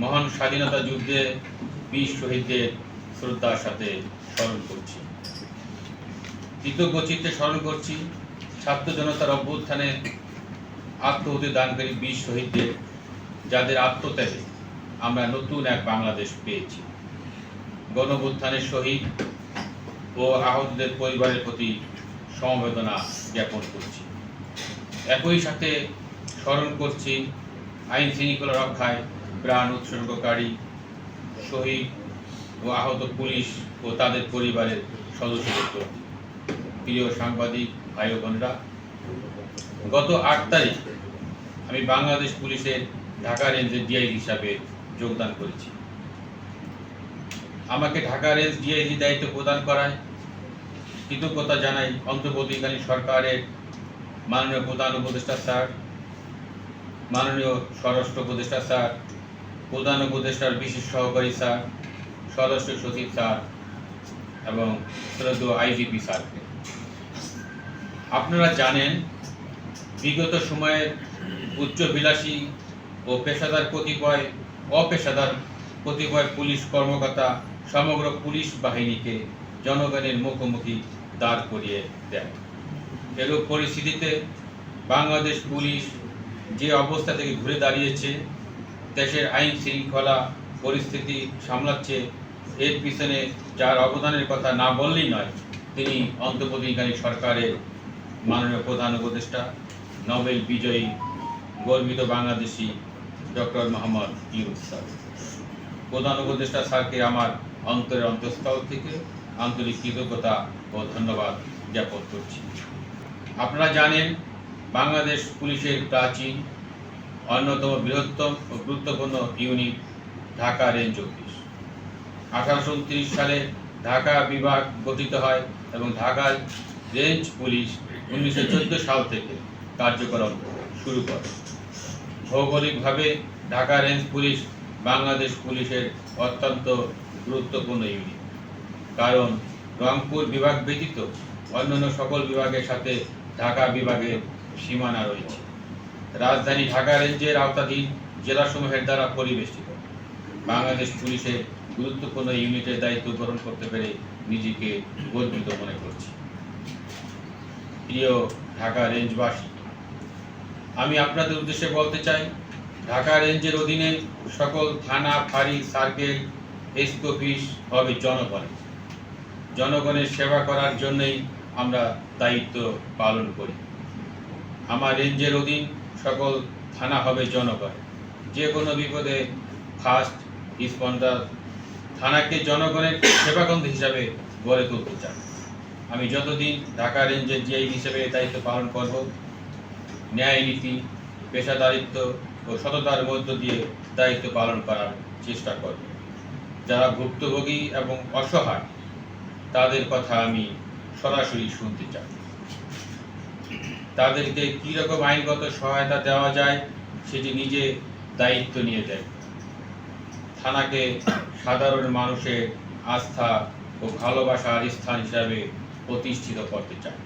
মহান স্বাধীনতা যুদ্ধে বীর শহীদদের শ্রদ্ধার সাথে স্মরণ করছি। কৃতজ্ঞ চিত্তে স্মরণ করছি ছাত্র জনতার অভ্যুত্থানে আত্মহতি দানকারী বীর শহীদদের, যাদের আত্মত্যাগে আমরা নতুন এক বাংলাদেশ পেয়েছি। গণঅভ্যুত্থানের শহীদ ও আহতদের পরিবারের প্রতি সমবেদনা জ্ঞাপন করছি। একই সাথে স্মরণ করছি আইন শৃঙ্খলা রক্ষায় প্রাণ উৎসর্গকারী শহীদ ও আহত পুলিশ ও তাদের পরিবারের সদস্যদের প্রতি। প্রিয় সাংবাদিক ভাই ও বোনেরা, গত 8 তারিখ আমি বাংলাদেশ পুলিশের ঢাকা রেঞ্জের ডিআইজি হিসাবে যোগদান করেছি। আমাকে ঢাকা রেঞ্জ ডিআইজি দায়িত্ব প্রদান করায় কৃতজ্ঞতা জানাই অন্তর্বর্তীকালীন সরকারের মাননীয় প্রধান উপদেষ্টা স্যার, মাননীয় স্বরাষ্ট্র উপদেষ্টা স্যার, প্রধান উপদেষ্টার বিশেষ সহকারী স্যার, স্বরাষ্ট্র সচিব স্যার এবং শ্রদ্ধেয় আইজিপি স্যারকে। আপনারা জানেন, বিগত সময়ের উচ্চবিলাসী ও অপেশাদার কতিপয় পুলিশ কর্মকর্তা সমগ্র পুলিশ বাহিনীকে জনগণের মুখোমুখি দাঁড় করিয়ে দেয়। এরূপ পরিস্থিতিতে বাংলাদেশ পুলিশ যে অবস্থা থেকে ঘুরে দাঁড়িয়েছে, দেশের আইন শৃঙ্খলা পরিস্থিতি সামলাচ্ছে, এর পিছনে যার অবদানের কথা না বললেই নয়, তিনি অন্তর্বর্তীকালীন সরকারের মাননীয় প্রধান উপদেষ্টা, নোবেল বিজয়ী গর্বিত বাংলাদেশি ডক্টর মোহাম্মদ ইউনূস স্যার। প্রধান উপদেষ্টা স্যারকে আমার অন্তরের অন্তঃস্থল থেকে আন্তরিক কৃতজ্ঞতা ও ধন্যবাদ জ্ঞাপন করছি। আপনারা জানেন, বাংলাদেশ পুলিশের প্রাচীন অন্যতম বৃহত্তম ও গুরুত্বপূর্ণ ইউনিট ঢাকা রেঞ্জ অফিস। 1829 সালে ঢাকা বিভাগ গঠিত হয় এবং ঢাকা রেঞ্জ পুলিশ 1914 সাল থেকে কার্যক্রম শুরু করে। ভৌগোলিকভাবে ঢাকা রেঞ্জ পুলিশ বাংলাদেশ পুলিশের অত্যন্ত গুরুত্বপূর্ণ ইউনিট, কারণ রংপুর বিভাগ ব্যতীত অন্যান্য সকল বিভাগের সাথে ঢাকা বিভাগের সীমানা রয়েছে। রাজধানী ঢাকা রেঞ্জের আওতাধীন জেলাসমূহের দ্বারা পরিবেষ্টিত। বাংলাদেশ পুলিশের গুরুত্বপূর্ণ ইউনিটের দায়িত্ব গ্রহণ করতে পেরে নিজেকে গর্বিত মনে করছি। প্রিয় ঢাকা রেঞ্জবাসী, আমি আপনাদের উদ্দেশ্যে বলতে চাই, ঢাকা রেঞ্জের অধীনে সকল থানা, ফাঁড়ি, সার্কেল, এসপি অফিস হবে জনগণের সেবা করার জন্যই আমরা দায়িত্ব পালন করি। আমার রেঞ্জের অধীন সকল থানা হবে জনগণ। যে কোনো বিপদে ফার্স্ট রেসপন্ডার থানাকে জনগণের সেবাকেন্দ্র হিসাবে গড়ে তুলতে চাই। আমি যতদিন ঢাকা রেঞ্জের ডিআইজি হিসেবে দায়িত্ব পালন করব, ন্যায় নীতি, পেশাদারিত্ব ও সততার মধ্য দিয়ে দায়িত্ব পালন করার চেষ্টা করব। যারা ভুক্তভোগী এবং অসহায়, তাদের কথা আমি সরাসরি শুনতে চাই। তাদেরকে কীরকম আইনগত সহায়তা দেওয়া যায় সেটি নিজে দায়িত্ব নিয়ে দেয়। থানাকে সাধারণ মানুষের আস্থা ও ভালোবাসার স্থান হিসাবে প্রতিষ্ঠিত করতে চাই।